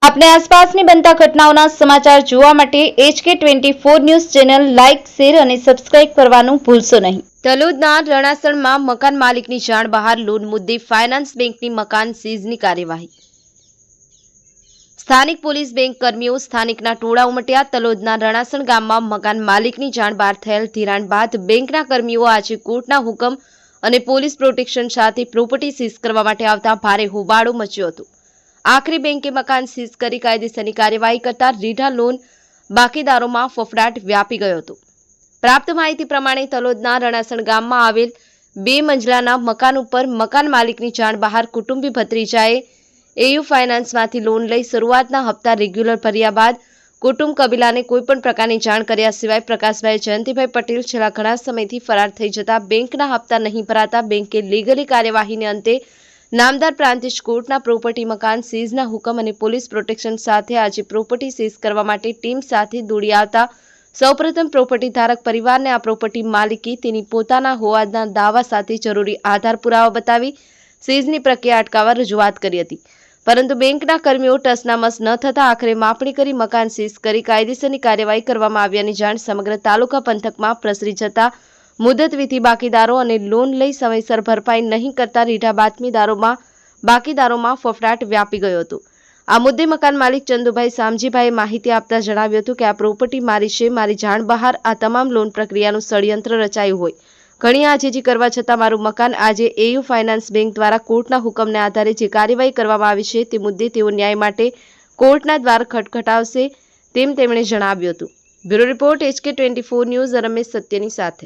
अपने आसपासની બનતા ઘટનાઓના સમાચાર જોવા માટે HK24 news channel like, share અને સબસ્ક્રાઇબ કરવાનું ભૂલશો નહીં। તલોદના રણાસણમાં મકાન માલિકની જાણ બહાર લોન મુદ્દે ફાઇનાન્સ બેંકની મકાન સીઝની કાર્યવાહી। સ્થાનિક પોલીસ બેંક કર્મીઓ સ્થાનિકના ટોળા ઉમટ્યા। તલોદના રણાસણ ગામમાં મકાન માલિકની જાણ બહાર થયેલ ધિરાણ બાદ બેંકના કર્મીઓ આજે કોર્ટના હુકમ અને પોલીસ પ્રોટેક્શન સાથે પ્રોપર્ટી સીઝ કરવા માટે આવતા ભારે હોબાળો મચ્યો હતો। આખરી બેંકે મકાન સીઝ કરી કાયદેસરની કાર્યવાહી કરતા રીઢા લોન બાકીદારોમાં ફફડાટ વ્યાપી ગયો હતો। પ્રાપ્ત માહિતી પ્રમાણે તલોદના રણાસણ ગામમાં આવેલ 2 મંજિલાના મકાન ઉપર મકાન માલિકની જાણ બહાર કુટુંબી ભત્રીજાએ એયુ ફાઇનાન્સમાંથી લોન લઈ શરૂઆતના હપ્તા રેગ્યુલર ભર્યા બાદ કુટુંબ કબીલાને કોઈપણ પ્રકારની જાણ કર્યા સિવાય પ્રકાશભાઈ જયંતિભાઈ પટેલ છેલ્લા ઘણા સમયથી ફરાર થઈ જતા બેંકના હપ્તા નહીં ભરાતા બેંકે લીગલી કાર્યવાહીને અંતે નામદાર પ્રાંતિજ કોર્ટના પ્રોપર્ટી મકાન સીઝના હુકમ અને પોલીસ પ્રોટેક્શન સાથે આજે પ્રોપર્ટી સીઝ કરવા માટે ટીમ સાથે દોડી આવતા સૌપ્રથમ પ્રોપર્ટી ધારક પરિવારને આ પ્રોપર્ટી માલિકી તેની પોતાના હોવાના દાવા સાથે જરૂરી આધાર પુરાવા બતાવી સીઝની પ્રક્રિયા અટકાવવા રજૂઆત કરી હતી, પરંતુ બેંકના કર્મીઓ ટસનામસ ન થતા આખરે માપણી કરી મકાન સીઝ કરી કાયદેસરની કાર્યવાહી કરવામાં આવ્યાની જાણ સમગ્ર તાલુકા પંથકમાં પ્રસરી જતા મુદત વિધિ બાકીદારો અને લોન લઈ સમયસર ભરપાઈ નહીં કરતા રીઢા બાકીદારોમાં ફફડાટ વ્યાપી ગયો હતો। આ મુદ્દે મકાન માલિક ચંદુભાઈ સામજીભાઈએ માહિતી આપતા જણાવ્યું હતું કે આ પ્રોપર્ટી મારી છે, મારી જાણ બહાર આ તમામ લોન પ્રક્રિયાનું ષડયંત્ર રચાયું હોય, ઘણી આજીજી કરવા છતાં મારું મકાન આજે એયુ ફાઇનાન્સ બેંક દ્વારા કોર્ટના હુકમને આધારે જે કાર્યવાહી કરવામાં આવી છે તે મુદ્દે તેઓ ન્યાય માટે કોર્ટના દ્વાર ખટખટાવશે તેમ તેમણે જણાવ્યું હતું। Bureau report HK24 news Ramesh સત્યની સાથે।